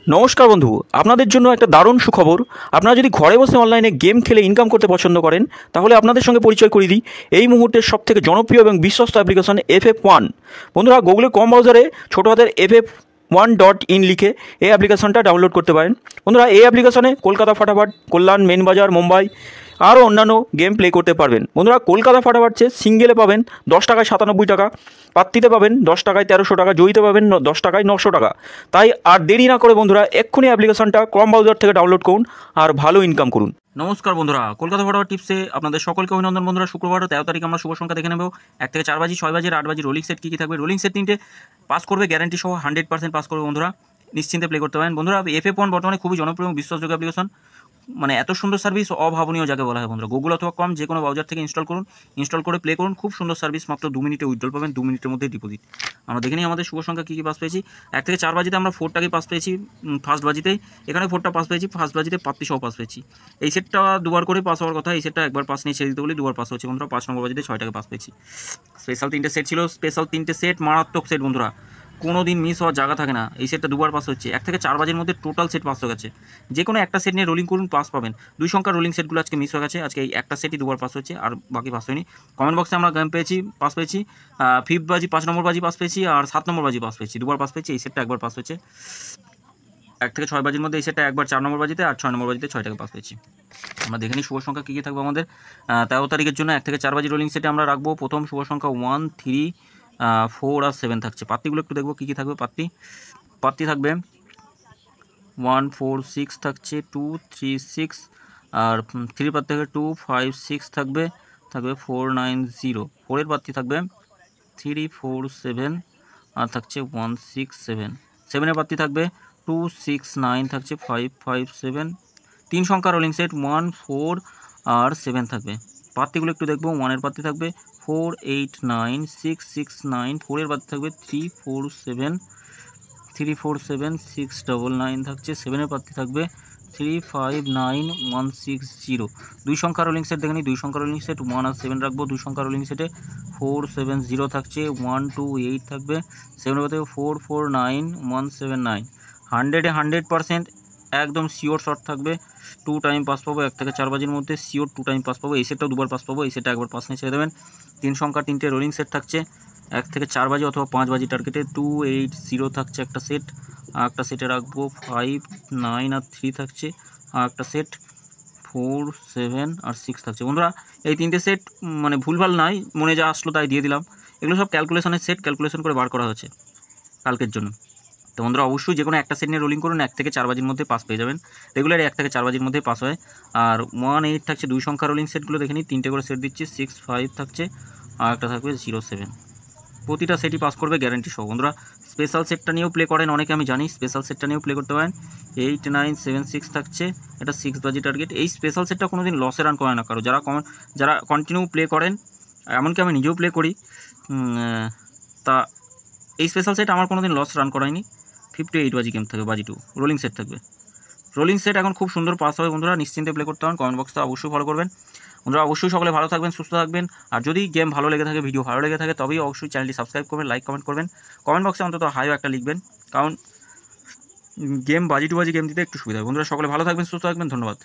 নমস্কার বন্ধু, আপনাদের জন্য একটা দারুণ সুখবর। আপনারা যদি ঘরে বসে অনলাইনে গেম খেলে ইনকাম করতে পছন্দ করেন, তাহলে আপনাদের সঙ্গে পরিচয় করিয়ে দিই এই মুহূর্তের সবথেকে জনপ্রিয় এবং বিশ্বস্ত অ্যাপ্লিকেশন FF1। বন্ধুরা, গুগলের কম ব্রাউজারে ছোটো হাতের FF1.in লিখে এই অ্যাপ্লিকেশনটা ডাউনলোড করতে পারেন। বন্ধুরা, এই অ্যাপ্লিকেশনে কলকাতা ফাটাফাট, কল্যাণ, মেন বাজার, মুম্বাই আরও অন্যান্য গেম প্লে করতে পারবেন। বন্ধুরা, কলকাতা ফাটাফাট সিঙ্গেলে পাবেন 10 টাকায় 97 টাকা, পাত্তিতে পাবেন 10 টাকায় 1300 টাকা, জয়ীতে পাবেন 10 টাকায় 900 টাকা। তাই আর দেরি না করে বন্ধুরা এক্ষুনি অ্যাপ্লিকেশনটা ক্রম ব্রাউজার থেকে ডাউনলোড করুন আর ভালো ইনকাম করুন। নমস্কার বন্ধুরা, কলকাতা ফাটাফাট টিপসে আপনাদের সকলকে অভিনন্দন। বন্ধুরা, শুক্রবার 13 তারিখ আমরা শুভ সংখ্যা দেখে নেব। 1 থেকে 4 বাজি, 6 বাজি, 8 বাজি রোলিং সেট কী কী থাকবে। রোলিং সেট 3টে পাস করবে, গ্যারান্টি সহ 100% পাস করবে। বন্ধুরা নিশ্চিন্তে প্লে করতে পারেন। বন্ধুরা, FF1 বর্তমানে খুবই জনপ্রিয় এবং বিশ্বাসযোগ্য অ্যাপ্লিকেশন। মানে এত সুন্দর সার্ভিস অভাবনীয় যাকে বলা হয়। বন্ধুরা, গুগল অথবা ক্রম যে কোনো ব্রাউজার থেকে ইনস্টল করুন, ইনস্টল করে প্লে করুন। খুব সুন্দর সার্ভিস, মাত্র 2 মিনিটে উইথড্রল পাবেন, 2 মিনিটের মধ্যে ডিপোজিট। আমরা দেখে নিই আমাদের শুভ সংখ্যা কী কী পাস পেয়েছি। 1 থেকে 4 বাজিতে আমরা 4টাকে পাস পেয়েছি ফার্স্ট বাজিতেই, এখানে 4টা পাস পেয়েছি। ফার্স্ট বাজিতে পাত্তি সহ পাস পেয়েছি। এই সেটটা দুবার করে পাস হওয়ার কথা, এই সেটটা একবার পাস নিয়ে ছেড়ে দিতে বলে দুবার পাস হচ্ছে। বন্ধুরা, 5 নম্বর বাজিতে 6টাকে পাস পেয়েছি। স্পেশাল 3টে সেট ছিল, স্পেশাল 3টে সেট মারাত্মক সেট। বন্ধুরা, কোনো দিন মিস হওয়ার জায়গা থাকে না। এই সেটটা দুবার পাস হচ্ছে। 1 থেকে 4 বাজির মধ্যে টোটাল সেট পাস হয়ে গেছে। যে কোনো একটা সেট নিয়ে রোলিং করুন, পাস পাবেন। 2 সংখ্যার রোলিং সেটগুলো আজকে মিস হয়ে গেছে। আজকে এই একটা সেটই দুবার পাস হচ্ছে, আর বাকি পাস হয়নি। কমেন্ট বক্সে আমরা গেম পেয়েছি, পাস পেয়েছি। 5th বাজি 5 নম্বর বাজি পাস পেয়েছি, আর 7 নম্বর বাজি পাস পেয়েছি, দুবার পাস পেয়েছি। এই সেটটা একবার পাস হয়েছে। 1 থেকে 6 বাজির মধ্যে এই সেটটা একবার 4 নম্বর বাজিতে, আর 6 নম্বর বাজিতে 6টাকে পাস পেয়েছি। আমরা দেখে নিই শুভ সংখ্যা কী কী থাকবে আমাদের 13 তারিখের জন্য। 1 থেকে 4 বাজি রোলিং সেটে আমরা রাখবো প্রথম শুভ সংখ্যা 1, 3, 4 আর 7 থাকছে। পাত্তিগুলো একটু দেখবো কী কী থাকবে। পাত্তি থাকবে 1, 4, 6 থাকছে, 2, 3, 6, আর 3 পাত্তি থাকবে 2, 5, 6 থাকবে 4, 9, 0। 4-এর পাত্তি থাকবে 3, 4, 7, আর থাকছে 1, 6, 7। 7-এর পাত্তি থাকবে 2, 6, 9 থাকছে 5, 5, 7। 3 সংখ্যা রোলিং সেট 1, 4 আর 7 থাকবে। পাত্তিগুলো একটু দেখবো। 1-এর পাত্তি থাকবে 4, 8, 9, 6, 6, 9। 4-এর পাত্তি থাকবে 3, 4, 7, 3, 4, 7, 6, 9, 9 থাকছে। 7-এর পাত্তি থাকবে 3, 5, 9, 1, 6, 0। 2 সংখ্যা রোলিং সেট দেখে নিই। 2 সংখ্যা রোলিং সেট 1 আর 7 রাখবো। 2 সংখ্যা রোলিং সেটে 4, 7, 0 থাকছে, 1, 2, 8 থাকবে। 7-এর পাত্তি 4, 4, 9, 1, 7, 9। 100-এ 100% একদম শিওর শর্ট থাকবে। 2 টাইম পাস পাবো। 1 থেকে 4 বাজির মধ্যে শিওর 2 টাইম পাস পাবো। এই সেটটাও দুবার পাস পাবো, এই সেটটা একবার পাস নিয়ে ছেড়ে দেবেন। 3 সংখ্যা 3টে রোলিং সেট থাকছে। 1 থেকে 4 বাজি অথবা 5 বাজি টার্গেটে 2, 8, 0 থাকছে একটা সেট। আর একটা সেটে রাখবো 5, 9 আর 3 থাকছে। আর একটা সেট 4, 7 আর 6 থাকছে। বন্ধুরা, এই 3টে সেট মানে ভুলভাল নয়, মনে যা আসলো তাই দিয়ে দিলাম। এগুলো সব ক্যালকুলেশনের সেট, ক্যালকুলেশন করে বার করা হয়েছে কালকের জন্য। তো বন্ধুরা, অবশ্যই যে কোনো একটা সেট নিয়ে রোলিং করুন, 1 থেকে 4 বাজির মধ্যে পাস পেয়ে যাবেন। রেগুলার 1 থেকে 4 বাজির মধ্যে পাস হয়। আর 1, 8 থাকছে। 2 সংখ্যা রোলিং সেটগুলো দেখে নিই। 3টে করে সেট দিচ্ছি। 6, 5 থাকছে, আর একটা থাকবে 0, 7। প্রতিটা সেটই পাস করবে গ্যারান্টি সহ। বন্ধুরা, স্পেশাল সেটটা নিয়েও প্লে করেন অনেকে, আমি জানি। স্পেশাল সেটটা নিয়েও প্লে করতে পারেন। 8, 9, 7, 6 থাকছে। এটা 6 বাজি টার্গেট। এই স্পেশাল সেটটা কোনো দিন লসে রান করে না কারো। যারা কন্টিনিউ প্লে করেন, এমনকি আমি নিজেও প্লে করি, তা এই স্পেশাল সেট আমার কোনো দিন লস রান করায়নি। 58 বাজি গেম থাকবে, বাজি 2 রোলিং সেট থাকবে। রোলিং সেট এখন খুব সুন্দর পাস হবে। বন্ধুরা, নিশ্চিন্তে প্লে করতে পারেন। কমেন্ট বক্সটা অবশ্যই ফলো করবেন। বন্ধুরা, অবশ্যই সকলে ভালো থাকবেন, সুস্থ থাকবেন। আর যদি গেম ভালো লেগে থাকে, ভিডিও ভালো লেগে থাকে, তবেই অবশ্যই চ্যানেলটি সাবস্ক্রাইব করবেন, লাইক কমেন্ট করবেন। কমেন্ট বক্সে অন্তত হাইও একটা লিখবেন, কারণ গেম বাজি 2 বাজি গেম দিতে একটু সুবিধা হয়। বন্ধুরা, সকলে ভালো থাকবেন, সুস্থ থাকবেন। ধন্যবাদ।